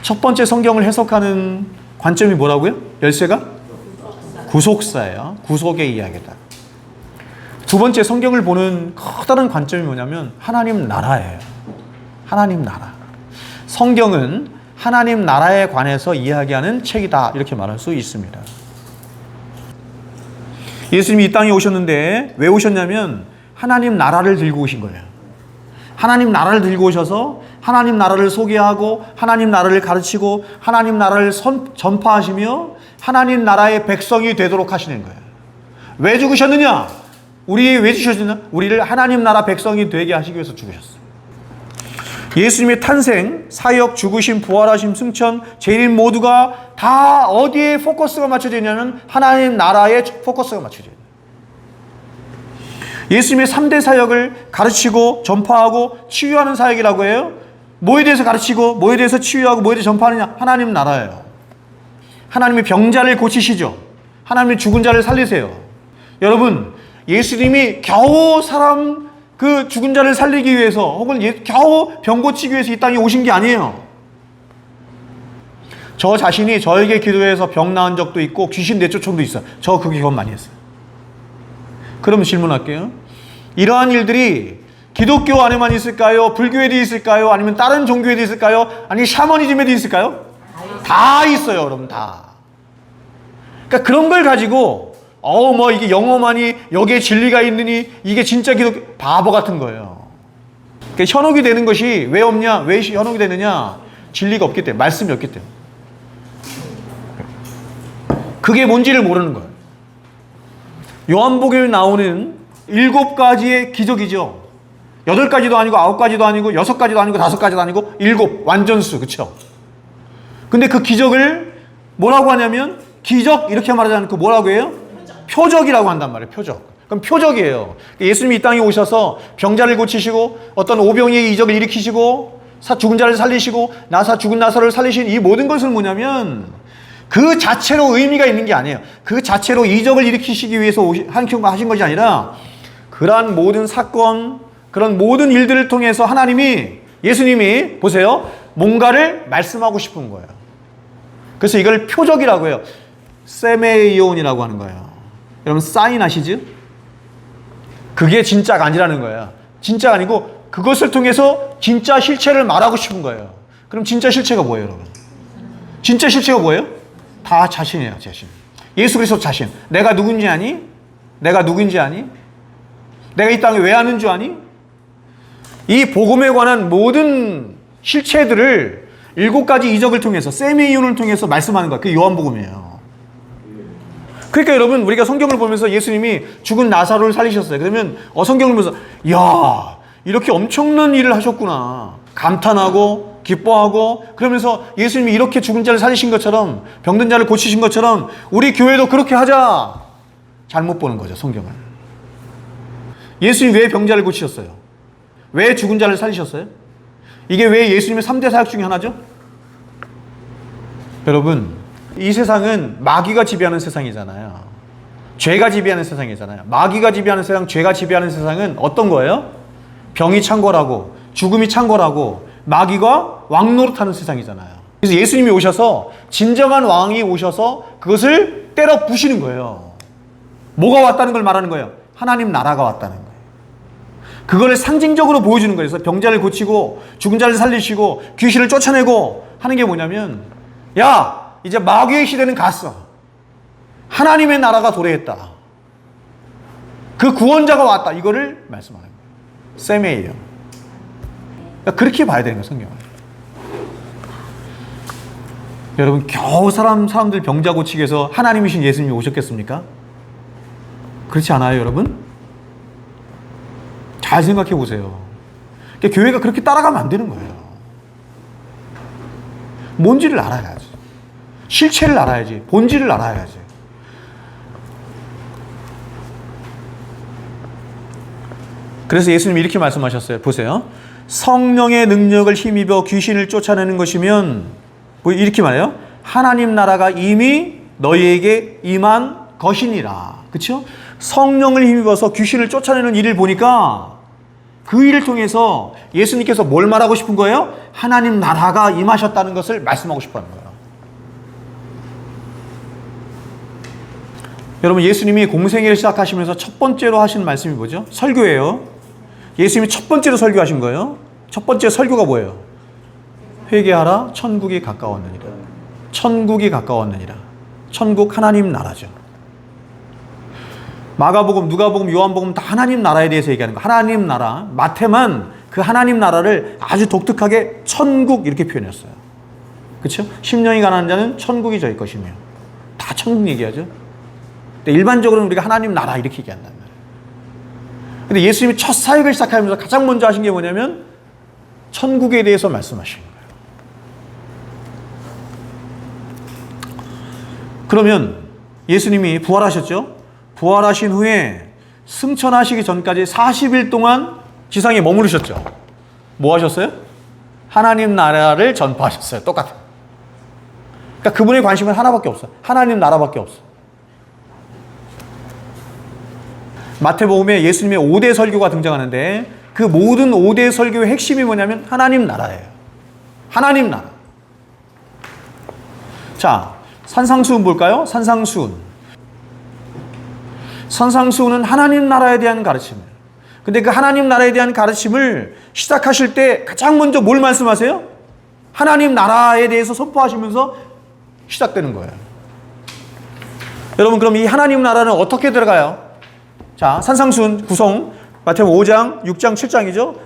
첫 번째 성경을 해석하는 관점이 뭐라고요? 열쇠가? 구속사예요. 구속의 이야기다. 두 번째 성경을 보는 커다란 관점이 뭐냐면 하나님 나라예요. 하나님 나라. 성경은 하나님 나라에 관해서 이야기하는 책이다. 이렇게 말할 수 있습니다. 예수님이 이 땅에 오셨는데 왜 오셨냐면 하나님 나라를 들고 오신 거예요. 하나님 나라를 들고 오셔서 하나님 나라를 소개하고 하나님 나라를 가르치고 하나님 나라를 전파하시며 하나님 나라의 백성이 되도록 하시는 거예요. 왜 죽으셨느냐? 왜 주셨느냐? 우리를 하나님 나라 백성이 되게 하시기 위해서 죽으셨어요. 예수님의 탄생, 사역, 죽으심, 부활하심, 승천, 재림 모두가 다 어디에 포커스가 맞춰져 있냐면 하나님 나라에 포커스가 맞춰져 있어요. 예수님의 3대 사역을 가르치고 전파하고 치유하는 사역이라고 해요. 뭐에 대해서 가르치고 뭐에 대해서 치유하고 뭐에 대해서 전파하느냐? 하나님 나라예요. 하나님이 병자를 고치시죠. 하나님이 죽은 자를 살리세요. 여러분, 예수님이 겨우 그 죽은 자를 살리기 위해서 혹은 겨우 병 고치기 위해서 이 땅에 오신 게 아니에요. 저 자신이 저에게 기도해서 병 나은 적도 있고 귀신 내쫓은 적도 있어요. 저 그 경험 많이 했어요. 그럼 질문할게요. 이러한 일들이 기독교 안에만 있을까요? 불교에도 있을까요? 아니면 다른 종교에도 있을까요? 아니면 샤머니즘에도 있을까요? 다 있어요, 여러분, 다. 그러니까 그런 걸 가지고 이게 영어만이 여기에 진리가 있느니 이게 진짜 기독교 바보 같은 거예요. 그러니까 현혹이 되는 것이 왜 없냐? 왜 현혹이 되느냐? 진리가 없기 때문에, 말씀이 없기 때문에. 그게 뭔지를 모르는 거예요. 요한복음에 나오는 7가지의 기적이죠. 8가지도 아니고 9가지도 아니고 6가지도 아니고 5가지도 아니고 7 완전수, 그렇죠? 근데 그 기적을 뭐라고 하냐면 기적 이렇게 말하지 않고 뭐라고 해요? 표적이라고 한단 말이에요. 표적. 그럼 표적이에요. 예수님이 이 땅에 오셔서 병자를 고치시고 어떤 오병이의 이적을 일으키시고 죽은 자를 살리시고 죽은 나사로를 살리신 이 모든 것은 뭐냐면 그 자체로 의미가 있는 게 아니에요. 그 자체로 이적을 일으키시기 위해서 하신 것이 아니라 그러한 모든 사건, 그런 모든 일들을 통해서 예수님이 보세요. 뭔가를 말씀하고 싶은 거예요. 그래서 이걸 표적이라고 해요. 세메이온이라고 하는 거예요. 여러분 사인 아시죠? 그게 진짜가 아니라는 거예요. 진짜가 아니고 그것을 통해서 진짜 실체를 말하고 싶은 거예요. 그럼 진짜 실체가 뭐예요, 여러분? 진짜 실체가 뭐예요? 다 자신이에요, 자신. 예수 그리스도 자신. 내가 누군지 아니? 내가 누군지 아니? 내가 이 땅에 왜 하는 줄 아니? 이 복음에 관한 모든 실체들을 7가지 이적을 통해서 세미이온을 통해서 말씀하는 거예요. 그게 요한복음이에요. 그러니까 여러분 우리가 성경을 보면서 예수님이 죽은 나사로를 살리셨어요. 그러면 성경을 보면서 야 이렇게 엄청난 일을 하셨구나. 감탄하고 기뻐하고 그러면서 예수님이 이렇게 죽은 자를 살리신 것처럼 병든 자를 고치신 것처럼 우리 교회도 그렇게 하자. 잘못 보는 거죠, 성경을. 예수님이 왜 병자를 고치셨어요? 왜 죽은 자를 살리셨어요? 이게 왜 예수님의 3대 사역 중에 하나죠? 여러분 이 세상은 마귀가 지배하는 세상이잖아요. 죄가 지배하는 세상이잖아요. 마귀가 지배하는 세상, 죄가 지배하는 세상은 어떤 거예요? 병이 창궐하고 죽음이 창궐하고 마귀가 왕노릇하는 세상이잖아요. 그래서 예수님이 오셔서 진정한 왕이 오셔서 그것을 때려 부시는 거예요. 뭐가 왔다는 걸 말하는 거예요? 하나님 나라가 왔다는 거예요. 그거를 상징적으로 보여주는 거예요. 그래서 병자를 고치고 죽은 자를 살리시고 귀신을 쫓아내고 하는 게 뭐냐면 야 이제 마귀의 시대는 갔어. 하나님의 나라가 도래했다. 그 구원자가 왔다. 이거를 말씀하는 거예요. 세메이요. 그러니까 그렇게 봐야 되는 거예요, 성경을. 여러분 겨우 사람들 병자 고치기 위해서 하나님이신 예수님이 오셨겠습니까? 그렇지 않아요, 여러분? 잘 생각해 보세요. 그러니까 교회가 그렇게 따라가면 안 되는 거예요. 뭔지를 알아야지. 실체를 알아야지. 본질을 알아야지. 그래서 예수님이 이렇게 말씀하셨어요. 보세요. 성령의 능력을 힘입어 귀신을 쫓아내는 것이면 이렇게 말해요. 하나님 나라가 이미 너희에게 임한 것이니라. 그렇죠? 성령을 힘입어서 귀신을 쫓아내는 일을 보니까 그 일을 통해서 예수님께서 뭘 말하고 싶은 거예요? 하나님 나라가 임하셨다는 것을 말씀하고 싶어 하는 거예요. 여러분, 예수님이 공생애를 시작하시면서 첫 번째로 하신 말씀이 뭐죠? 설교예요. 예수님이 첫 번째로 설교하신 거예요. 첫 번째 설교가 뭐예요? 회개하라, 천국이 가까웠느니라. 천국이 가까웠느니라. 천국 하나님 나라죠. 마가복음, 누가복음, 요한복음 다 하나님 나라에 대해서 얘기하는 거예요. 하나님 나라. 마태만 그 하나님 나라를 아주 독특하게 천국 이렇게 표현했어요. 그렇죠? 심령이 가난한 자는 천국이 저희 것이며. 다 천국 얘기하죠. 근데 일반적으로는 우리가 하나님 나라 이렇게 얘기한단 말이에요. 근데 예수님이 첫 사역을 시작하면서 가장 먼저 하신 게 뭐냐면 천국에 대해서 말씀하시는 거예요. 그러면 예수님이 부활하셨죠? 부활하신 후에 승천하시기 전까지 40일 동안 지상에 머무르셨죠? 뭐 하셨어요? 하나님 나라를 전파하셨어요. 똑같아요. 그러니까 그분의 관심은 하나밖에 없어요. 하나님 나라밖에 없어요. 마태복음에 예수님의 5대 설교가 등장하는데 그 모든 5대 설교의 핵심이 뭐냐면 하나님 나라예요. 하나님 나라. 자, 산상수훈 볼까요? 산상수훈. 산상수훈은 하나님 나라에 대한 가르침이에요. 근데 그 하나님 나라에 대한 가르침을 시작하실 때 가장 먼저 뭘 말씀하세요? 하나님 나라에 대해서 선포하시면서 시작되는 거예요. 여러분, 그럼 이 하나님 나라는 어떻게 들어가요? 자, 산상수훈 구성 마태복음 5장, 6장, 7장이죠.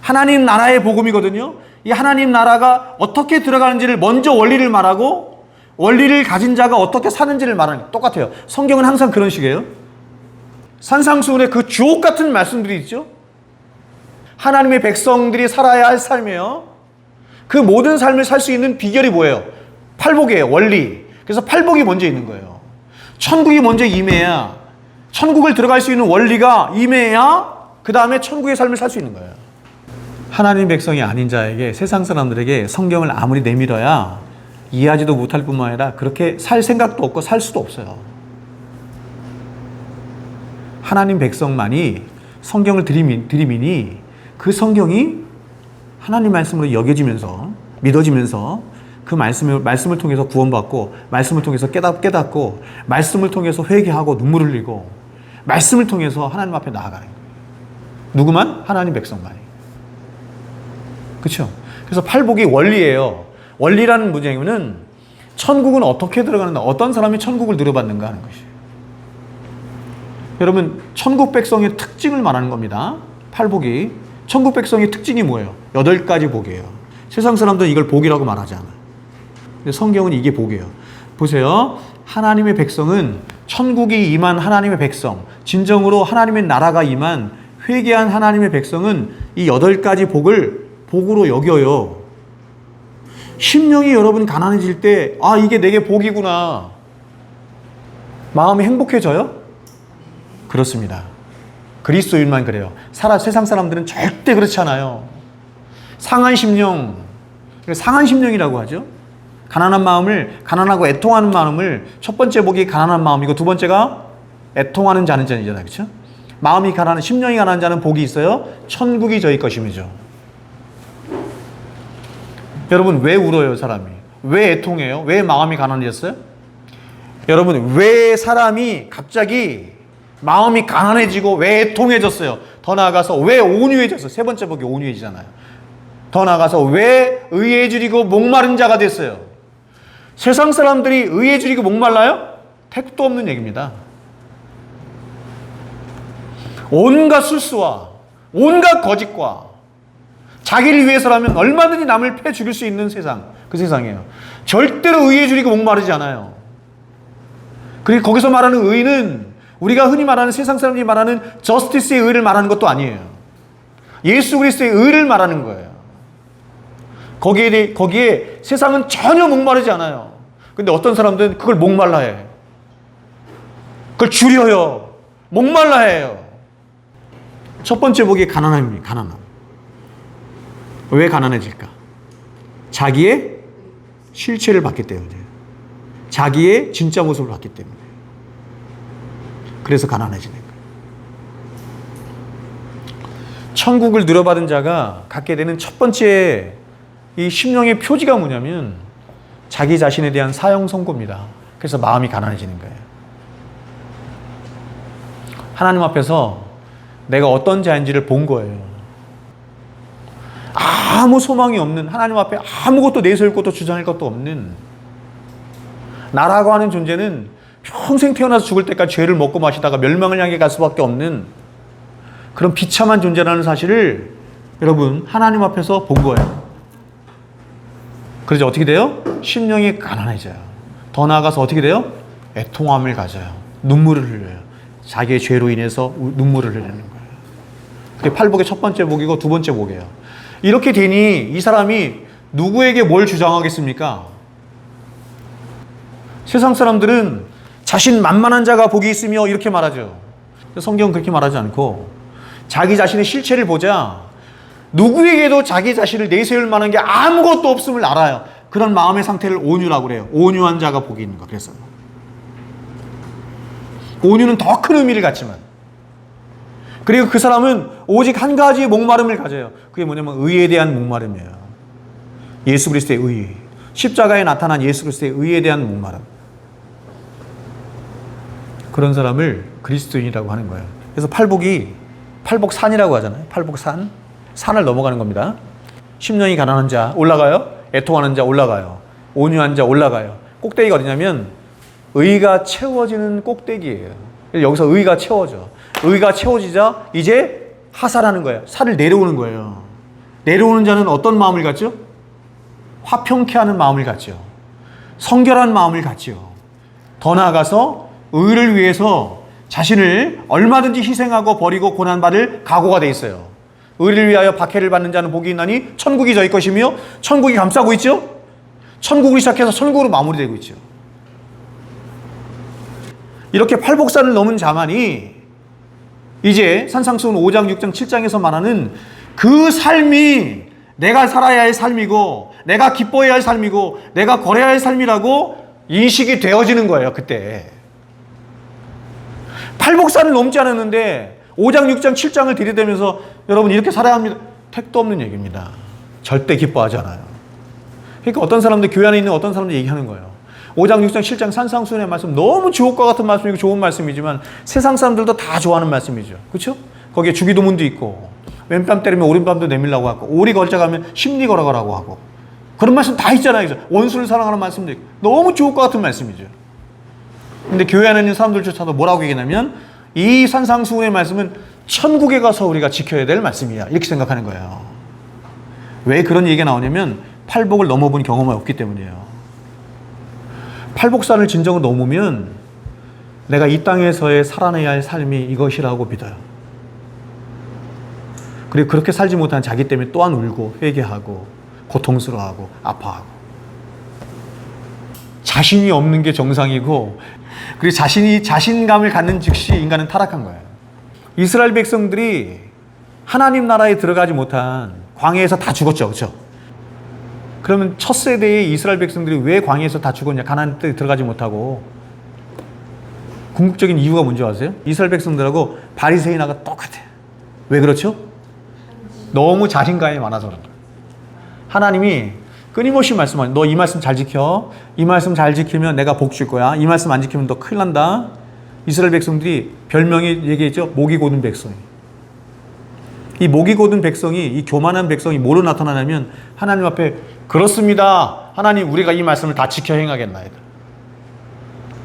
하나님 나라의 복음이거든요. 이 하나님 나라가 어떻게 들어가는지를 먼저 원리를 말하고 원리를 가진 자가 어떻게 사는지를 말하는 게 똑같아요. 성경은 항상 그런 식이에요. 산상수훈의 그 주옥 같은 말씀들이 있죠. 하나님의 백성들이 살아야 할 삶이에요. 그 모든 삶을 살 수 있는 비결이 뭐예요? 팔복이에요. 원리. 그래서 팔복이 먼저 있는 거예요. 천국이 먼저 임해야, 천국을 들어갈 수 있는 원리가 임해야 그 다음에 천국의 삶을 살 수 있는 거예요. 하나님 백성이 아닌 자에게, 세상 사람들에게 성경을 아무리 내밀어야 이해하지도 못할 뿐만 아니라 그렇게 살 생각도 없고 살 수도 없어요. 하나님 백성만이 성경을 들이미니 그 성경이 하나님 말씀으로 여겨지면서 믿어지면서 그 말씀을 통해서 구원받고 말씀을 통해서 깨닫고 말씀을 통해서 회개하고 눈물을 흘리고 말씀을 통해서 하나님 앞에 나아가는 거예요. 누구만? 하나님 백성만이. 그렇죠? 그래서 팔복이 원리예요. 원리라는 문제는 천국은 어떻게 들어가는가, 어떤 사람이 천국을 누려받는가 하는 것이에요. 여러분, 천국 백성의 특징을 말하는 겁니다. 팔복이. 천국 백성의 특징이 뭐예요? 8가지 복이에요. 세상 사람들은 이걸 복이라고 말하지 않아요. 근데 성경은 이게 복이에요. 보세요. 하나님의 백성은 천국이 임한 하나님의 백성, 진정으로 하나님의 나라가 임한 회개한 하나님의 백성은 이 8가지 복을 복으로 여겨요. 심령이 여러분 가난해질 때, 아, 이게 내게 복이구나. 마음이 행복해져요? 그렇습니다. 그리스도인만 그래요. 세상 사람들은 절대 그렇지 않아요. 상한 심령, 상한 심령이라고 하죠. 가난한 마음을, 가난하고 애통하는 마음을, 첫 번째 복이 가난한 마음이고 두 번째가 애통하는 자는 자이잖아요. 그렇죠? 마음이 가난한, 심령이 가난한 자는 복이 있어요. 천국이 저희 것임이죠. 여러분, 왜 울어요, 사람이? 왜 애통해요? 왜 마음이 가난해졌어요? 여러분, 왜 사람이 갑자기 마음이 가난해지고 왜 애통해졌어요? 더 나아가서 왜 온유해졌어요? 세 번째 복이 온유해지잖아요. 더 나아가서 왜 의해주리고 목마른 자가 됐어요? 세상 사람들이 의해주리고 목말라요? 택도 없는 얘기입니다. 온갖 술수와 온갖 거짓과 자기를 위해서라면 얼마든지 남을 패 죽일 수 있는 세상, 그 세상이에요. 절대로 의해주리고 목마르지 않아요. 그리고 거기서 말하는 의는 우리가 흔히 말하는, 세상 사람들이 말하는 저스티스의 의를 말하는 것도 아니에요. 예수 그리스도의 의를 말하는 거예요. 거기에 세상은 전혀 목마르지 않아요. 근데 어떤 사람들은 그걸 목말라 해. 그걸 줄여요. 목말라 해요. 첫 번째 복이 가난함입니다. 가난함. 왜 가난해질까? 자기의 실체를 봤기 때문에. 자기의 진짜 모습을 봤기 때문에. 그래서 가난해지는 거예요. 천국을 누려받은 자가 갖게 되는 첫 번째 이 심령의 표지가 뭐냐면 자기 자신에 대한 사형 선고입니다. 그래서 마음이 가난해지는 거예요. 하나님 앞에서 내가 어떤 자인지를 본 거예요. 아무 소망이 없는, 하나님 앞에 아무것도 내세울 것도 주장할 것도 없는 나라고 하는 존재는 평생 태어나서 죽을 때까지 죄를 먹고 마시다가 멸망을 향해 갈 수밖에 없는 그런 비참한 존재라는 사실을 여러분 하나님 앞에서 본 거예요. 그래서 어떻게 돼요? 심령이 가난해져요. 더 나아가서 어떻게 돼요? 애통함을 가져요. 눈물을 흘려요. 자기의 죄로 인해서 눈물을 흘리는 거예요. 그게 팔복의 첫 번째 복이고 두 번째 복이에요. 이렇게 되니 이 사람이 누구에게 뭘 주장하겠습니까? 세상 사람들은 자신 만만한 자가 복이 있으며 이렇게 말하죠. 성경은 그렇게 말하지 않고 자기 자신의 실체를 보자 누구에게도 자기 자신을 내세울 만한 게 아무것도 없음을 알아요. 그런 마음의 상태를 온유라고 그래요. 온유한 자가 복이 있는 거. 그래서 온유는 더 큰 의미를 갖지만, 그리고 그 사람은 오직 한 가지의 목마름을 가져요. 그게 뭐냐면 의에 대한 목마름이에요. 예수 그리스도의 의, 십자가에 나타난 예수 그리스도의 의에 대한 목마름. 그런 사람을 그리스도인이라고 하는 거예요. 그래서 팔복이 팔복산이라고 하잖아요. 팔복산, 산을 넘어가는 겁니다. 심령이 가난한 자 올라가요. 애통하는 자 올라가요. 온유한 자 올라가요. 꼭대기가 어디냐면 의가 채워지는 꼭대기예요. 여기서 의가 채워져. 의가 채워지자 이제 하사라는 거예요. 산을 내려오는 거예요. 내려오는 자는 어떤 마음을 갖죠? 화평케 하는 마음을 갖죠. 성결한 마음을 갖죠. 더 나아가서 의를 위해서 자신을 얼마든지 희생하고 버리고 고난받을 각오가 돼 있어요. 의를 위하여 박해를 받는 자는 복이 있나니 천국이 저희 것이며 천국이 감싸고 있죠. 천국을 시작해서 천국으로 마무리되고 있죠. 이렇게 팔복산을 넘은 자만이 이제 산상수훈 5장, 6장, 7장에서 말하는 그 삶이 내가 살아야 할 삶이고 내가 기뻐해야 할 삶이고 내가 걸어야 할 삶이라고 인식이 되어지는 거예요. 그때 팔복산을 넘지 않았는데 5장, 6장, 7장을 들이대면서 여러분 이렇게 살아야 합니다. 택도 없는 얘기입니다. 절대 기뻐하지 않아요. 그러니까 어떤 사람들, 교회 안에 있는 어떤 사람들 얘기하는 거예요. 5장, 6장, 7장 산상수훈의 말씀 너무 주옥과 같은 말씀이고 좋은 말씀이지만 세상 사람들도 다 좋아하는 말씀이죠. 그렇죠? 거기에 주기도문도 있고 왼뺨 때리면 오른뺨도 내밀라고 하고 오리 걸자 가면 심리 걸어가라고 하고 그런 말씀 다 있잖아요. 원수를 사랑하는 말씀도 있고 너무 주옥과 같은 말씀이죠. 근데 교회 안에 있는 사람들조차도 뭐라고 얘기하냐면 이 산상수훈의 말씀은 천국에 가서 우리가 지켜야 될 말씀이야. 이렇게 생각하는 거예요. 왜 그런 얘기가 나오냐면 팔복을 넘어본 경험이 없기 때문이에요. 팔복산을 진정으로 넘으면 내가 이 땅에서의 살아내야 할 삶이 이것이라고 믿어요. 그리고 그렇게 살지 못한 자기 때문에 또한 울고 회개하고 고통스러워하고 아파하고 자신이 없는 게 정상이고 그리고 자신감을 갖는 즉시 인간은 타락한 거예요. 이스라엘 백성들이 하나님 나라에 들어가지 못한 광야에서 다 죽었죠. 그렇죠? 그러면 첫 세대의 이스라엘 백성들이 왜 광야에서 다 죽었냐? 가나안 땅에 들어가지 못하고. 궁극적인 이유가 뭔지 아세요? 이스라엘 백성들하고 바리새인하고 똑같아요. 왜 그렇죠? 너무 자신감이 많아서 그런 거예요. 하나님이 끊임없이 말씀하세요. 너 이 말씀 잘 지켜. 이 말씀 잘 지키면 내가 복 줄 거야. 이 말씀 안 지키면 너 큰일 난다. 이스라엘 백성들이 별명이 얘기했죠. 목이 곧은 백성. 이 목이 곧은 백성이, 이 교만한 백성이 뭐로 나타나냐면 하나님 앞에 그렇습니다. 하나님 우리가 이 말씀을 다 지켜 행하겠나이다.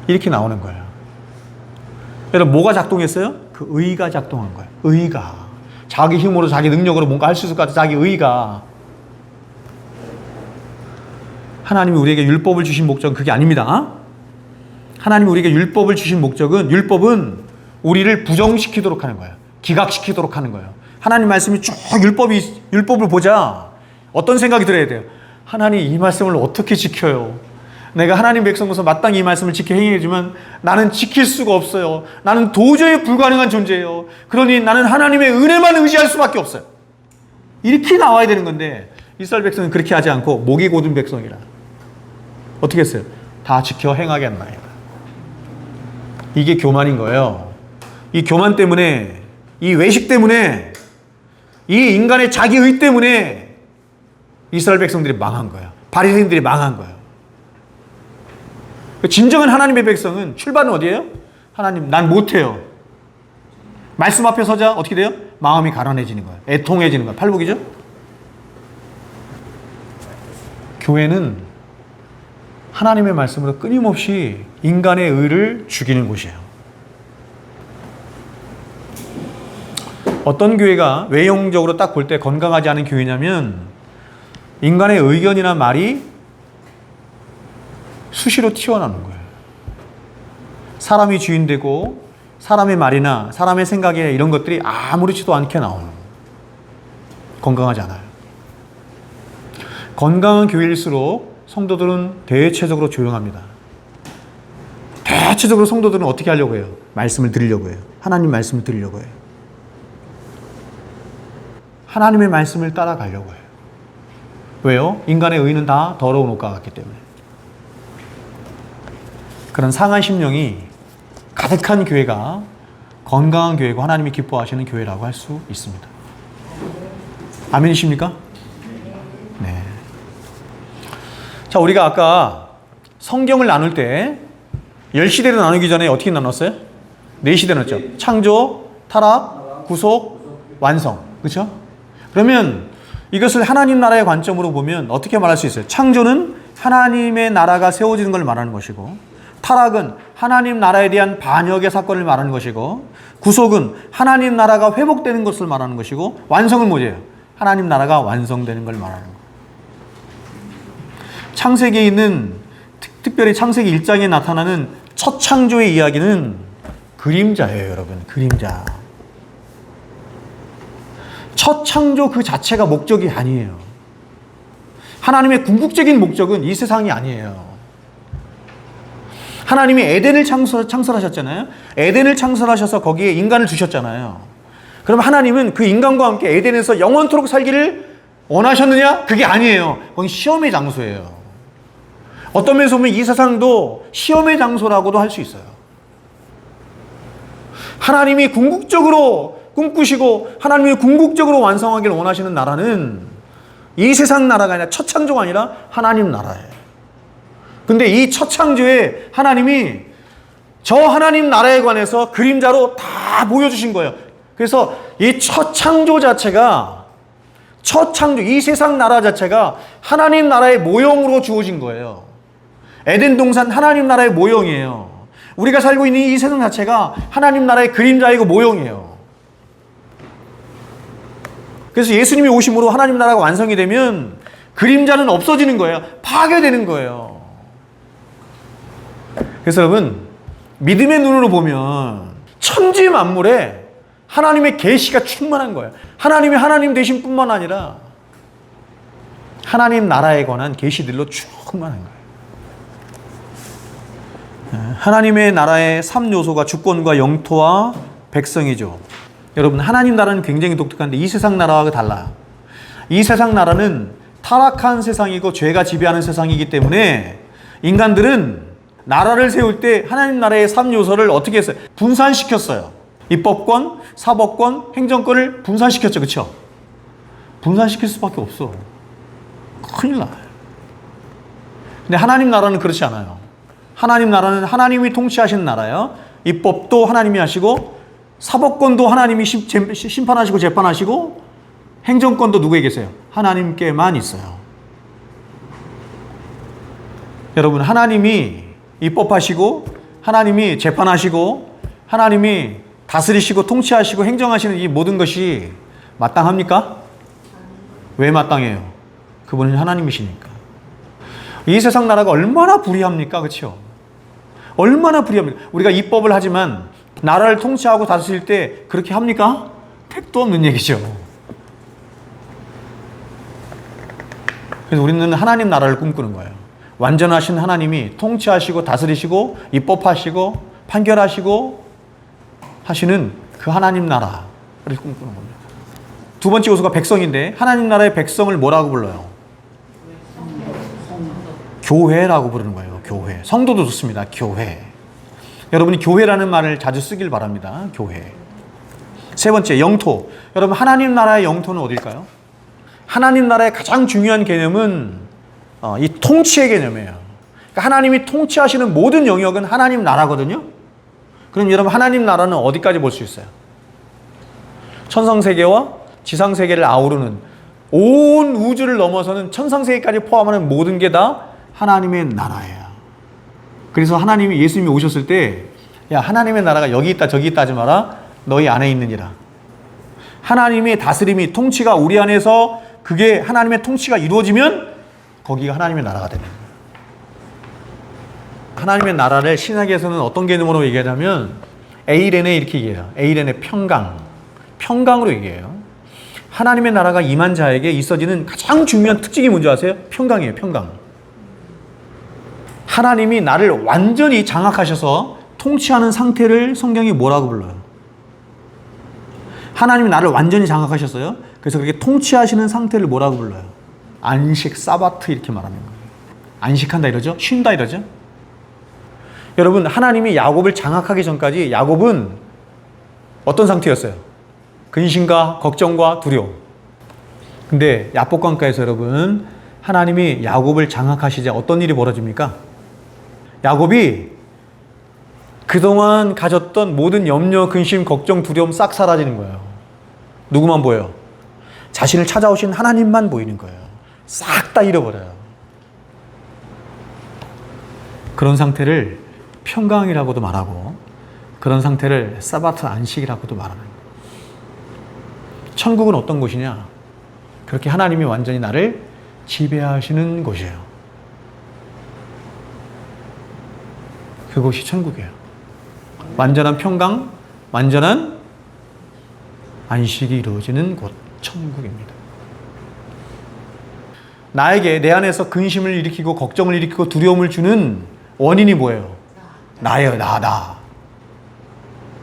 이렇게 나오는 거예요. 여러분 뭐가 작동했어요? 그 의가 작동한 거예요. 의가. 자기 힘으로 자기 능력으로 뭔가 할 수 있을 것 같아. 자기 의가. 하나님이 우리에게 율법을 주신 목적은 그게 아닙니다. 하나님이 우리에게 율법을 주신 목적은 율법은 우리를 부정시키도록 하는 거예요. 기각시키도록 하는 거예요. 하나님 말씀이 쭉 율법을 보자. 어떤 생각이 들어야 돼요? 하나님 이 말씀을 어떻게 지켜요? 내가 하나님 백성으로서 마땅히 이 말씀을 지켜 행해야지만 나는 지킬 수가 없어요. 나는 도저히 불가능한 존재예요. 그러니 나는 하나님의 은혜만 의지할 수밖에 없어요. 이렇게 나와야 되는 건데 이스라엘 백성은 그렇게 하지 않고 목이 곧은 백성이라 어떻게 했어요? 다 지켜 행하겠나이다. 이게 교만인 거예요. 이 교만 때문에, 이 외식 때문에, 이 인간의 자기의 때문에 이스라엘 백성들이 망한 거예요. 바리새인들이 망한 거예요. 진정한 하나님의 백성은 출발은 어디예요? 하나님, 난 못해요. 말씀 앞에 서자 어떻게 돼요? 마음이 가난해지는 거예요. 애통해지는 거예요. 팔복이죠? 교회는 하나님의 말씀으로 끊임없이 인간의 의를 죽이는 곳이에요. 어떤 교회가 외형적으로 딱 볼 때 건강하지 않은 교회냐면 인간의 의견이나 말이 수시로 튀어나오는 거예요. 사람이 주인되고 사람의 말이나 사람의 생각이나 이런 것들이 아무렇지도 않게 나오는 거예요. 건강하지 않아요. 건강한 교회일수록 성도들은 대체적으로 조용합니다. 대체적으로 성도들은 어떻게 하려고 해요? 말씀을 들으려고 해요. 하나님 말씀을 들으려고 해요. 하나님의 말씀을 따라가려고 해요. 왜요? 인간의 의는 다 더러운 옷과 같기 때문에. 그런 상한 심령이 가득한 교회가 건강한 교회고 하나님이 기뻐하시는 교회라고 할 수 있습니다. 아멘이십니까? 네. 자, 우리가 아까 성경을 나눌 때 10시대로 나누기 전에 어떻게 나눴어요? 4시대 나눴죠. 창조, 타락, 구속, 완성. 그렇죠? 그러면 이것을 하나님 나라의 관점으로 보면 어떻게 말할 수 있어요? 창조는 하나님의 나라가 세워지는 걸 말하는 것이고, 타락은 하나님 나라에 대한 반역의 사건을 말하는 것이고, 구속은 하나님 나라가 회복되는 것을 말하는 것이고, 완성은 뭐예요? 하나님 나라가 완성되는 걸 말하는 거예요. 창세기에 있는, 특별히 창세기 1장에 나타나는 첫 창조의 이야기는 그림자예요, 여러분. 그림자. 첫 창조 그 자체가 목적이 아니에요. 하나님의 궁극적인 목적은 이 세상이 아니에요. 하나님이 에덴을 창설하셨잖아요. 에덴을 창설하셔서 거기에 인간을 주셨잖아요. 그럼 하나님은 그 인간과 함께 에덴에서 영원토록 살기를 원하셨느냐? 그게 아니에요. 거기 시험의 장소예요. 어떤 면에서 보면 이 세상도 시험의 장소라고도 할 수 있어요. 하나님이 궁극적으로 꿈꾸시고 하나님이 궁극적으로 완성하기를 원하시는 나라는 이 세상 나라가 아니라 첫 창조가 아니라 하나님 나라예요. 근데 이 첫 창조에 하나님이 저 하나님 나라에 관해서 그림자로 다 보여주신 거예요. 그래서 이 첫 창조 자체가, 첫 창조, 이 세상 나라 자체가 하나님 나라의 모형으로 주어진 거예요. 에덴 동산 하나님 나라의 모형이에요. 우리가 살고 있는 이 세상 자체가 하나님 나라의 그림자이고 모형이에요. 그래서 예수님이 오심으로 하나님 나라가 완성이 되면 그림자는 없어지는 거예요. 파괴되는 거예요. 그래서 여러분, 믿음의 눈으로 보면 천지 만물에 하나님의 계시가 충만한 거예요. 하나님이 하나님 되신 뿐만 아니라 하나님 나라에 관한 계시들로 충만한 거예요. 하나님의 나라의 3요소가 주권과 영토와 백성이죠. 여러분, 하나님 나라는 굉장히 독특한데 이 세상 나라와 달라요. 이 세상 나라는 타락한 세상이고 죄가 지배하는 세상이기 때문에 인간들은 나라를 세울 때 하나님 나라의 3요소를 어떻게 했어요? 분산시켰어요. 입법권, 사법권, 행정권을 분산시켰죠. 그렇죠? 분산시킬 수밖에 없어. 큰일 나요. 근데 하나님 나라는 그렇지 않아요. 하나님 나라는 하나님이 통치하시는 나라예요. 입법도 하나님이 하시고 사법권도 하나님이 심판하시고 재판하시고 행정권도 누구에게 계세요? 하나님께만 있어요. 여러분, 하나님이 입법하시고 하나님이 재판하시고 하나님이 다스리시고 통치하시고 행정하시는 이 모든 것이 마땅합니까? 왜 마땅해요? 그분은 하나님이시니까. 이 세상 나라가 얼마나 불의합니까? 그렇죠? 얼마나 불의합니까? 우리가 입법을 하지만 나라를 통치하고 다스릴 때 그렇게 합니까? 택도 없는 얘기죠. 그래서 우리는 하나님 나라를 꿈꾸는 거예요. 완전하신 하나님이 통치하시고 다스리시고 입법하시고 판결하시고 하시는 그 하나님 나라를 꿈꾸는 겁니다. 두 번째 요소가 백성인데 하나님 나라의 백성을 뭐라고 불러요? 교회라고 부르는 거예요. 교회. 성도도 좋습니다. 교회. 여러분이 교회라는 말을 자주 쓰길 바랍니다. 교회. 세 번째, 영토. 여러분, 하나님 나라의 영토는 어딜까요? 하나님 나라의 가장 중요한 개념은 이 통치의 개념이에요. 그러니까 하나님이 통치하시는 모든 영역은 하나님 나라거든요. 그럼 여러분 하나님 나라는 어디까지 볼 수 있어요? 천상세계와 지상세계를 아우르는 온 우주를 넘어서는 천상세계까지 포함하는 모든 게 다 하나님의 나라예요. 그래서 하나님이 예수님이 오셨을 때 야 하나님의 나라가 여기 있다 저기 있다 하지 마라. 너희 안에 있느니라. 하나님의 다스림이 통치가 우리 안에서 그게 하나님의 통치가 이루어지면 거기가 하나님의 나라가 되는 거예요. 하나님의 나라를 신학에서는 어떤 개념으로 얘기하냐면 에이레네 이렇게 얘기해요. 에이레네 평강으로 얘기해요. 하나님의 나라가 임한 자에게 있어지는 가장 중요한 특징이 뭔지 아세요? 평강이에요. 평강. 하나님이 나를 완전히 장악하셔서 통치하는 상태를 성경이 뭐라고 불러요? 하나님이 나를 완전히 장악하셨어요. 그래서 그렇게 통치하시는 상태를 뭐라고 불러요? 안식, 사바트 이렇게 말하는 거예요. 안식한다 이러죠? 쉰다 이러죠? 여러분 하나님이 야곱을 장악하기 전까지 야곱은 어떤 상태였어요? 근심과 걱정과 두려움. 근데 야복강가에서 여러분 하나님이 야곱을 장악하시자 어떤 일이 벌어집니까? 야곱이 그동안 가졌던 모든 염려, 근심, 걱정, 두려움 싹 사라지는 거예요. 누구만 보여요? 자신을 찾아오신 하나님만 보이는 거예요. 싹 다 잃어버려요. 그런 상태를 평강이라고도 말하고 그런 상태를 사바트 안식이라고도 말하는 거예요. 천국은 어떤 곳이냐? 그렇게 하나님이 완전히 나를 지배하시는 곳이에요. 그곳이 천국이에요. 완전한 평강, 완전한 안식이 이루어지는 곳, 천국입니다. 나에게 내 안에서 근심을 일으키고 걱정을 일으키고 두려움을 주는 원인이 뭐예요? 나예요, 나.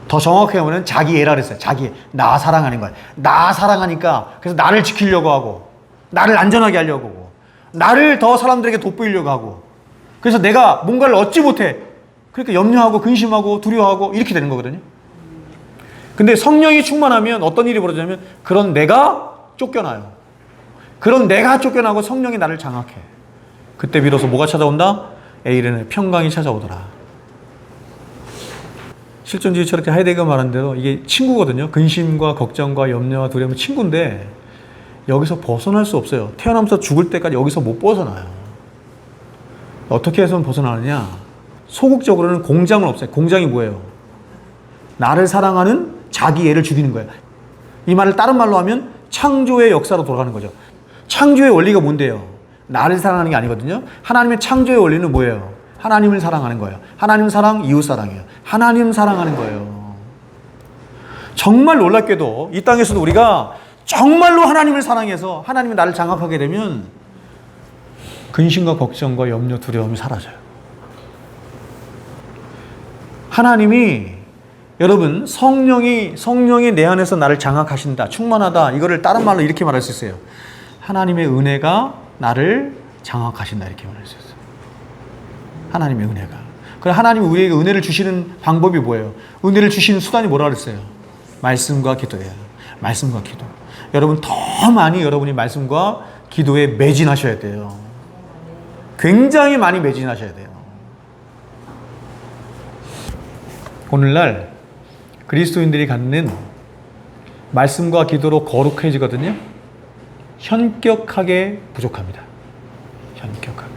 더 정확하게 보면 자기애라 그랬어요. 자기애. 나 사랑하는 거야. 나 사랑하니까 그래서 나를 지키려고 하고 나를 안전하게 하려고 하고 나를 더 사람들에게 돋보이려고 하고 그래서 내가 뭔가를 얻지 못해. 그러니까 염려하고 근심하고 두려워하고 이렇게 되는 거거든요. 근데 성령이 충만하면 어떤 일이 벌어지냐면 그런 내가 쫓겨나요. 그런 내가 쫓겨나고 성령이 나를 장악해. 그때 비로소 뭐가 찾아온다? 에이레네 평강이 찾아오더라. 실존주의 철학자 하이데거가 말한 대로 이게 친구거든요. 근심과 걱정과 염려와 두려움은 친구인데 여기서 벗어날 수 없어요. 태어나면서 죽을 때까지 여기서 못 벗어나요. 어떻게 해서 벗어나느냐? 소극적으로는 공장을 없애요. 공장이 뭐예요? 나를 사랑하는 자기애를 죽이는 거예요. 이 말을 다른 말로 하면 창조의 역사로 돌아가는 거죠. 창조의 원리가 뭔데요? 나를 사랑하는 게 아니거든요. 하나님의 창조의 원리는 뭐예요? 하나님을 사랑하는 거예요. 하나님 사랑, 이웃 사랑이에요. 하나님 사랑하는 거예요. 정말 놀랍게도 이 땅에서도 우리가 정말로 하나님을 사랑해서 하나님이 나를 장악하게 되면 근심과 걱정과 염려, 두려움이 사라져요. 하나님이 여러분 성령이 내 안에서 나를 장악하신다, 충만하다 이거를 다른 말로 이렇게 말할 수 있어요. 하나님의 은혜가 나를 장악하신다 이렇게 말할 수 있어요. 하나님의 은혜가. 그럼 하나님이 우리에게 은혜를 주시는 방법이 뭐예요? 은혜를 주시는 수단이 뭐라 그랬어요? 말씀과 기도예요. 말씀과 기도. 여러분 더 많이 여러분이 말씀과 기도에 매진하셔야 돼요. 굉장히 많이 매진하셔야 돼요. 오늘날 그리스도인들이 갖는 말씀과 기도로 거룩해지거든요. 현격하게 부족합니다. 현격하게.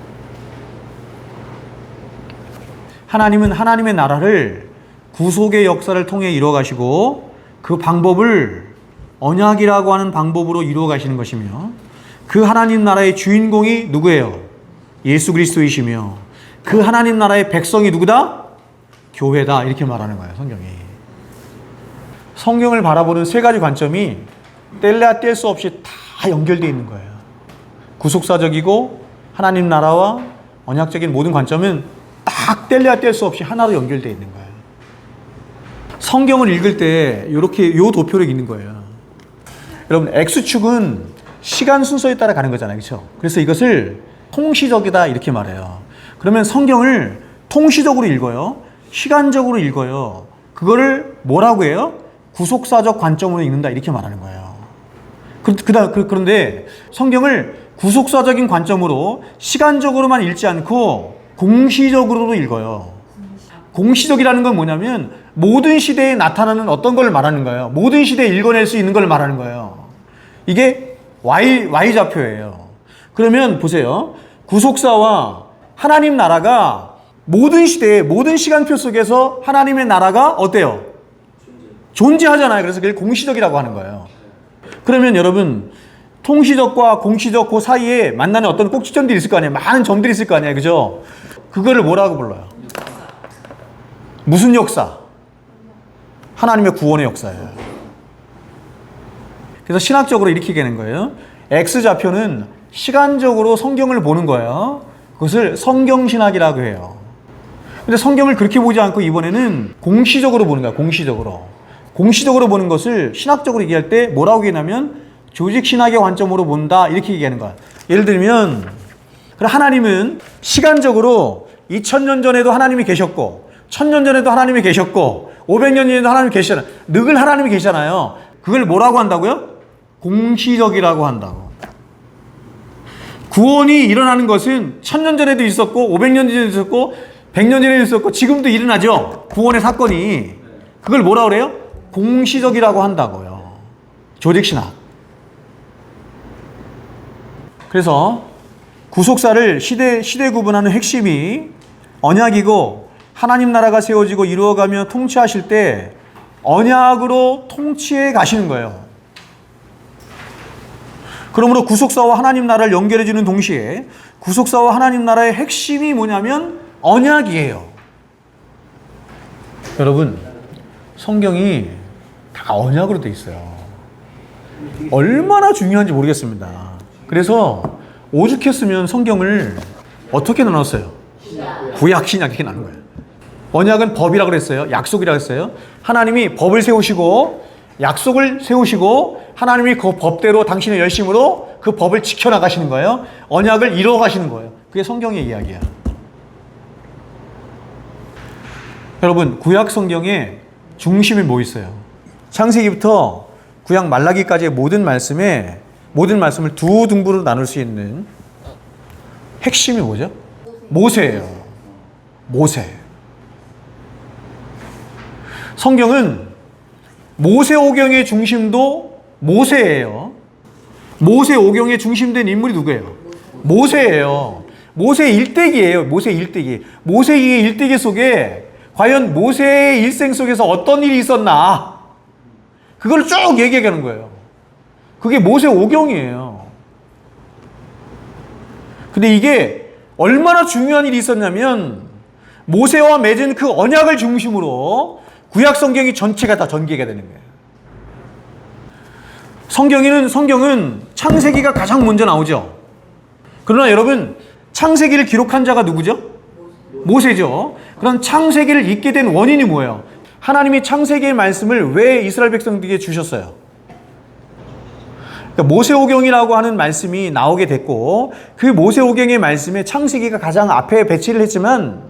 하나님은 하나님의 나라를 구속의 역사를 통해 이루어가시고 그 방법을 언약이라고 하는 방법으로 이루어가시는 것이며 그 하나님 나라의 주인공이 누구예요? 예수 그리스도이시며 그 하나님 나라의 백성이 누구다? 교회다 이렇게 말하는 거예요. 성경이. 성경을 바라보는 세 가지 관점이 뗄래야 뗄 수 없이 다 연결되어 있는 거예요. 구속사적이고 하나님 나라와 언약적인 모든 관점은 딱 뗄래야 뗄 수 없이 하나로 연결되어 있는 거예요. 성경을 읽을 때 이렇게 요 도표를 읽는 거예요. 여러분 X축은 시간 순서에 따라 가는 거잖아요. 그렇죠? 그래서 이것을 통시적이다 이렇게 말해요. 그러면 성경을 통시적으로 읽어요. 시간적으로 읽어요. 그거를 뭐라고 해요? 구속사적 관점으로 읽는다 이렇게 말하는 거예요. 그런데 성경을 구속사적인 관점으로 시간적으로만 읽지 않고 공시적으로도 읽어요. 공시적이라는 건 뭐냐면 모든 시대에 나타나는 어떤 걸 말하는 거예요. 모든 시대에 읽어낼 수 있는 걸 말하는 거예요. 이게 Y좌표예요. 그러면 보세요. 구속사와 하나님 나라가 모든 시대에 모든 시간표 속에서 하나님의 나라가 어때요? 존재하잖아요. 그래서 그게 공시적이라고 하는 거예요. 그러면 여러분 통시적과 공시적 그 사이에 만나는 어떤 꼭지점들이 있을 거 아니에요. 많은 점들이 있을 거 아니에요. 그죠? 그거를 뭐라고 불러요? 무슨 역사? 하나님의 구원의 역사예요. 그래서 신학적으로 이렇게 되는 거예요. X좌표는 시간적으로 성경을 보는 거예요. 그것을 성경신학이라고 해요. 근데 성경을 그렇게 보지 않고 이번에는 공시적으로 보는 거야. 공시적으로 보는 것을 신학적으로 얘기할 때 뭐라고 얘기하냐면 조직신학의 관점으로 본다 이렇게 얘기하는 거야. 예를 들면 하나님은 시간적으로 2000년 전에도 하나님이 계셨고 1000년 전에도 하나님이 계셨고 500년 전에도 하나님이 계시잖아요. 늘 하나님이 계시잖아요. 그걸 뭐라고 한다고요? 공시적이라고 한다고. 구원이 일어나는 것은 1000년 전에도 있었고 500년 전에도 있었고 100년 전에도 있었고 지금도 일어나죠. 구원의 사건이. 그걸 뭐라고 그래요? 공시적이라고 한다고요. 조직신학. 그래서 구속사를 시대 구분하는 핵심이 언약이고 하나님 나라가 세워지고 이루어가며 통치하실 때 언약으로 통치해 가시는 거예요. 그러므로 구속사와 하나님 나라를 연결해 주는 동시에 구속사와 하나님 나라의 핵심이 뭐냐면 언약이에요. 여러분, 성경이 다 언약으로 돼 있어요. 얼마나 중요한지 모르겠습니다. 그래서 오죽했으면 성경을 어떻게 나눴어요? 구약, 신약 이렇게 나눈 거예요. 언약은 법이라고 그랬어요. 약속이라고 했어요. 하나님이 법을 세우시고 약속을 세우시고 하나님이 그 법대로 당신의 열심으로 그 법을 지켜나가시는 거예요. 언약을 이루어가시는 거예요. 그게 성경의 이야기야. 여러분, 구약 성경에 중심이 뭐 있어요? 창세기부터 구약 말라기까지의 모든 말씀을 두 등분으로 나눌 수 있는 핵심이 뭐죠? 모세예요. 모세. 성경은 모세오경의 중심도 모세예요. 모세오경의 중심된 인물이 누구예요? 모세예요. 모세의 일대기예요. 모세의 일대기. 모세의 일대기 속에 과연 모세의 일생 속에서 어떤 일이 있었나? 그걸 쭉 얘기하는 거예요. 그게 모세오경이에요. 근데 이게 얼마나 중요한 일이 있었냐면 모세와 맺은 그 언약을 중심으로 구약 성경이 전체가 다 전개가 되는 거예요. 성경은 창세기가 가장 먼저 나오죠. 그러나 여러분, 창세기를 기록한 자가 누구죠? 모세죠. 그럼 창세기를 읽게 된 원인이 뭐예요? 하나님이 창세기의 말씀을 왜 이스라엘 백성들에게 주셨어요? 그러니까 모세오경이라고 하는 말씀이 나오게 됐고 그 모세오경의 말씀에 창세기가 가장 앞에 배치를 했지만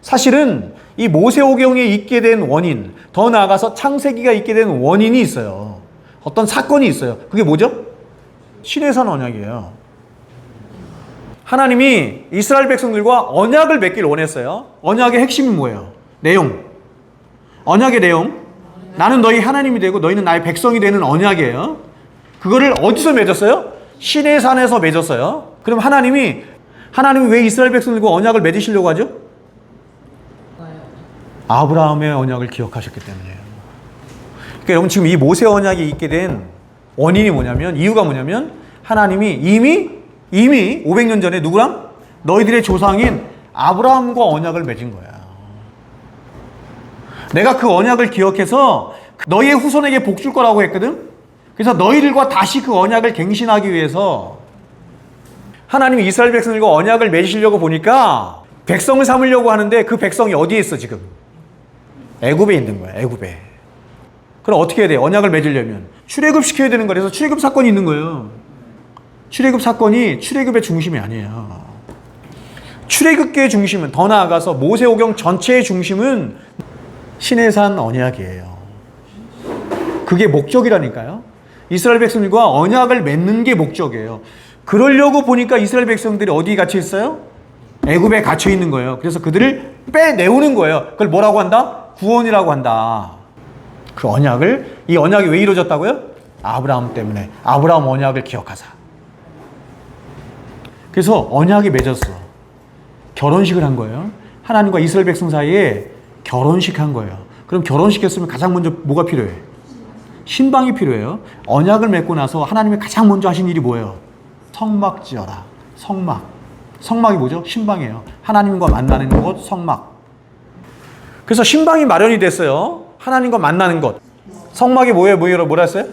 사실은 이 모세오경에 있게 된 원인, 더 나아가서 창세기가 있게 된 원인이 있어요. 어떤 사건이 있어요. 그게 뭐죠? 시내산 언약이에요. 하나님이 이스라엘 백성들과 언약을 맺기를 원했어요. 언약의 핵심이 뭐예요? 내용. 언약의 내용. 나는 너희 하나님이 되고 너희는 나의 백성이 되는 언약이에요. 그거를 어디서 맺었어요? 시내산에서 맺었어요. 그럼 하나님이 왜 이스라엘 백성들과 언약을 맺으시려고 하죠? 아브라함의 언약을 기억하셨기 때문이에요. 그러니까 여러분 지금 이 모세 언약이 있게 된 원인이 뭐냐면, 이유가 뭐냐면 하나님이 이미 500년 전에 누구랑? 너희들의 조상인 아브라함과 언약을 맺은 거야. 내가 그 언약을 기억해서 너희의 후손에게 복 줄 거라고 했거든. 그래서 너희들과 다시 그 언약을 갱신하기 위해서 하나님이 이스라엘 백성들과 언약을 맺으시려고 보니까 백성을 삼으려고 하는데 그 백성이 어디에 있어 지금? 애굽에 있는 거야. 애굽에. 그럼 어떻게 해야 돼? 언약을 맺으려면 출애굽 시켜야 되는 거라서 출애굽 사건이 있는 거예요. 출애굽 사건이 출애굽의 중심이 아니에요. 출애굽계의 중심은, 더 나아가서 모세오경 전체의 중심은 시내산 언약이에요. 그게 목적이라니까요. 이스라엘 백성들과 언약을 맺는 게 목적이에요. 그러려고 보니까 이스라엘 백성들이 어디에 갇혀 있어요? 애굽에 갇혀 있는 거예요. 그래서 그들을 빼내오는 거예요. 그걸 뭐라고 한다? 구원이라고 한다. 그 언약을, 이 언약이 왜 이루어졌다고요? 아브라함 때문에. 아브라함 언약을 기억하자. 그래서 언약이 맺었어. 결혼식을 한 거예요. 하나님과 이스라엘 백성 사이에 결혼식 한 거예요. 그럼 결혼식했으면 가장 먼저 뭐가 필요해? 신방이 필요해요. 언약을 맺고 나서 하나님이 가장 먼저 하신 일이 뭐예요? 성막 지어라. 성막. 성막이 뭐죠? 신방이에요. 하나님과 만나는 곳, 성막. 그래서 신방이 마련이 됐어요. 하나님과 만나는 것. 성막이 뭐예요? 뭐라 했어요?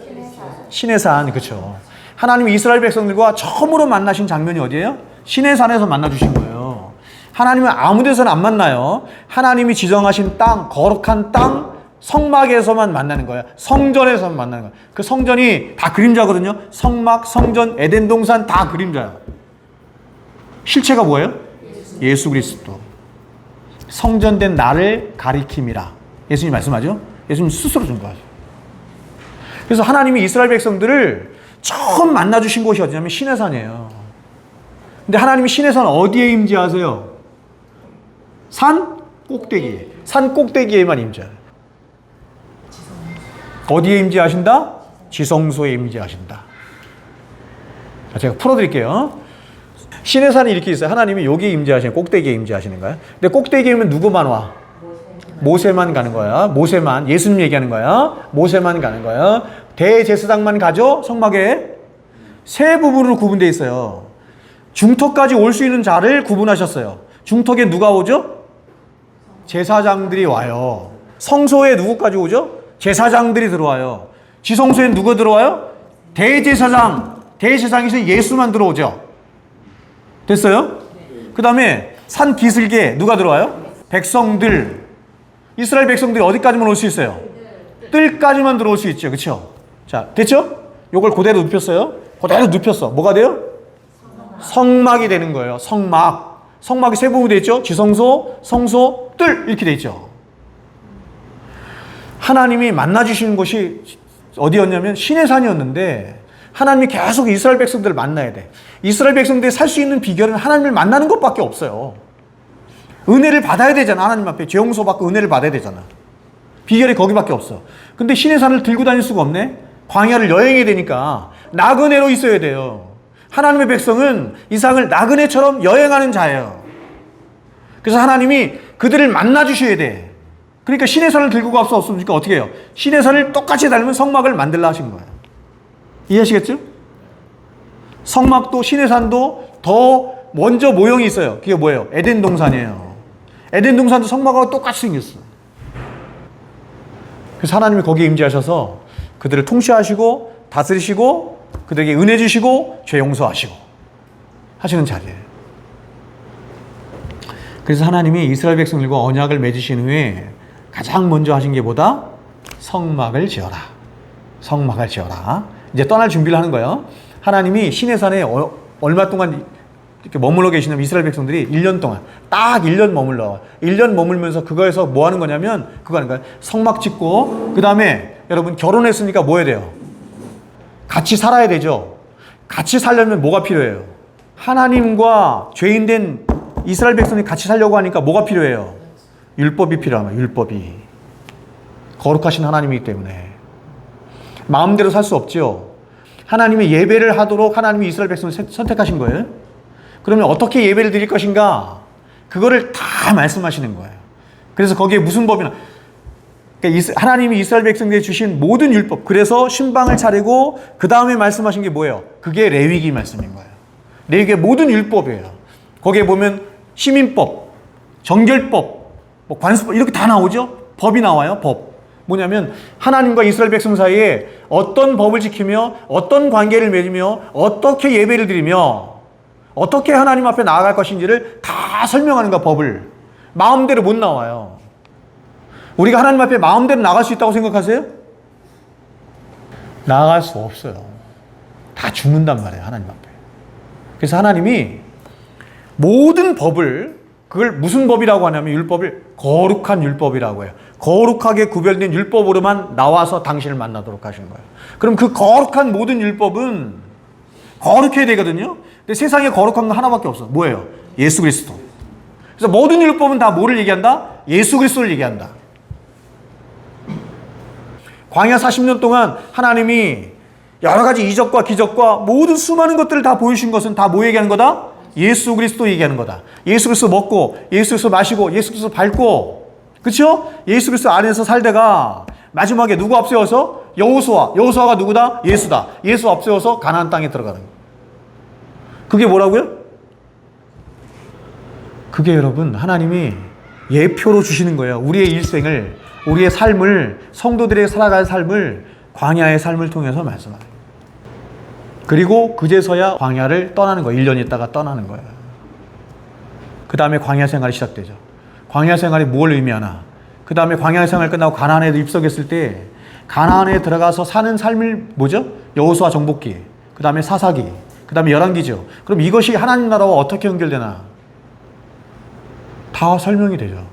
신의 산. 그렇죠. 하나님이 이스라엘 백성들과 처음으로 만나신 장면이 어디예요? 신의 산에서 만나주신 거예요. 하나님은 아무 데서는 안 만나요. 하나님이 지정하신 땅, 거룩한 땅, 성막에서만 만나는 거예요. 성전에서만 만나는 거예요. 그 성전이 다 그림자거든요. 성막, 성전, 에덴 동산 다 그림자예요. 실체가 뭐예요? 예수 그리스도. 성전된 나를 가리킴이라. 예수님 말씀하죠? 예수님 스스로 준 거죠. 그래서 하나님이 이스라엘 백성들을 처음 만나주신 곳이 어디냐면 시내산이에요. 근데 하나님이 시내산 어디에 임재하세요? 산 꼭대기에. 산 꼭대기에만 임재해요. 어디에 임재하신다? 지성소에 임재하신다. 자, 제가 풀어드릴게요. 시내산이 이렇게 있어요. 하나님이 여기에 임재하시는, 꼭대기에 임재하시는 거예요. 근데 꼭대기에면 누구만 와? 모세만 가는 거야. 모세만. 예수님 얘기하는 거야. 모세만 가는 거야. 대제사장만 가죠. 성막에 세 부분으로 구분되어 있어요. 중턱까지 올 수 있는 자를 구분하셨어요. 중턱에 누가 오죠? 제사장들이 와요. 성소에 누구까지 오죠? 제사장들이 들어와요. 지성소에 누가 들어와요? 대제사장. 대제사장에서 예수만 들어오죠. 됐어요? 그 다음에 산 기슭에 누가 들어와요? 백성들. 이스라엘 백성들이 어디까지만 올 수 있어요? 뜰까지만 들어올 수 있죠. 그렇죠? 자, 됐죠? 요걸 그대로 눕혔어요. 그대로 눕혔어. 뭐가 돼요? 성막이 되는 거예요. 성막. 성막이 세 부분이 되어 있죠? 지성소, 성소, 뜰 이렇게 되어 있죠. 하나님이 만나주시는 곳이 어디였냐면 시내산이었는데 하나님이 계속 이스라엘 백성들을 만나야 돼. 이스라엘 백성들이 살 수 있는 비결은 하나님을 만나는 것밖에 없어요. 은혜를 받아야 되잖아. 하나님 앞에 죄 용서 받고 은혜를 받아야 되잖아. 비결이 거기밖에 없어. 근데 시내산을 들고 다닐 수가 없네. 광야를 여행해야 되니까 나그네로 있어야 돼요. 하나님의 백성은 이상을 나그네처럼 여행하는 자예요. 그래서 하나님이 그들을 만나 주셔야 돼. 그러니까 시내산을 들고 갈 수 없으니까 어떻게 해요? 시내산을 똑같이 닮은 성막을 만들라 하신 거예요. 이해하시겠죠? 성막도 시내산도 더 먼저 모형이 있어요. 그게 뭐예요? 에덴 동산이에요. 에덴 동산도 성막하고 똑같이 생겼어. 그래서 하나님이 거기에 임재하셔서 그들을 통치하시고 다스리시고 그들에게 은혜 주시고 죄 용서하시고 하시는 자리예요. 그래서 하나님이 이스라엘 백성들과 언약을 맺으신 후에 가장 먼저 하신 게 뭐다? 성막을 지어라. 성막을 지어라. 이제 떠날 준비를 하는 거예요. 하나님이 시내산에 얼마 동안 이렇게 머물러 계시냐면 이스라엘 백성들이 1년 동안 딱 1년 머물러. 1년 머물면서 그거에서 뭐 하는 거냐면 그거 하는 거예요. 성막 짓고 그 다음에 여러분 결혼했으니까 뭐 해야 돼요? 같이 살아야 되죠. 같이 살려면 뭐가 필요해요? 하나님과 죄인된 이스라엘 백성이 같이 살려고 하니까 뭐가 필요해요? 율법이 필요하면 율법이. 거룩하신 하나님이기 때문에 마음대로 살 수 없죠. 하나님이 예배를 하도록 하나님이 이스라엘 백성을 선택하신 거예요. 그러면 어떻게 예배를 드릴 것인가? 그거를 다 말씀하시는 거예요. 그래서 거기에 무슨 법이나 그러니까 하나님이 이스라엘 백성들에게 주신 모든 율법, 그래서 신방을 차리고 그 다음에 말씀하신 게 뭐예요? 그게 레위기 말씀인 거예요. 레위기의 모든 율법이에요. 거기에 보면 시민법, 정결법, 뭐 관습법 이렇게 다 나오죠. 법이 나와요. 법. 뭐냐면 하나님과 이스라엘 백성 사이에 어떤 법을 지키며 어떤 관계를 맺으며 어떻게 예배를 드리며 어떻게 하나님 앞에 나아갈 것인지를 다 설명하는 거야. 법을. 마음대로 못 나와요. 우리가 하나님 앞에 마음대로 나갈 수 있다고 생각하세요? 나갈 수 없어요. 다 죽는단 말이에요. 하나님 앞에. 그래서 하나님이 모든 법을 그걸 무슨 법이라고 하냐면 율법을 거룩한 율법이라고 해요. 거룩하게 구별된 율법으로만 나와서 당신을 만나도록 하시는 거예요. 그럼 그 거룩한 모든 율법은 거룩해야 되거든요. 근데 세상에 거룩한 건 하나밖에 없어. 뭐예요? 예수 그리스도. 그래서 모든 율법은 다 뭐를 얘기한다? 예수 그리스도를 얘기한다. 광야 40년 동안 하나님이 여러 가지 이적과 기적과 모든 수많은 것들을 다 보여주신 것은 다 뭐 얘기하는 거다? 예수 그리스도 얘기하는 거다. 예수 그리스도 먹고, 예수 그리스도 마시고, 예수 그리스도 밟고, 그렇죠? 예수 그리스도 안에서 살다가 마지막에 누구 앞세워서? 여호수아. 여호수아가 누구다? 예수다. 예수 앞세워서 가나안 땅에 들어가는 거예요. 그게 뭐라고요? 그게 여러분 하나님이 예표로 주시는 거예요. 우리의 일생을, 우리의 삶을, 성도들의 살아갈 삶을 광야의 삶을 통해서 말씀하는 거예요. 그리고 그제서야 광야를 떠나는 거예요. 1년 있다가 떠나는 거예요. 그 다음에 광야 생활이 시작되죠. 광야 생활이 뭘 의미하나? 그 다음에 광야 생활 끝나고 가나안에 입성했을 때 가나안에 들어가서 사는 삶을 뭐죠? 여호수아 정복기, 그 다음에 사사기, 그 다음에 열왕기죠. 그럼 이것이 하나님 나라와 어떻게 연결되나? 다 설명이 되죠.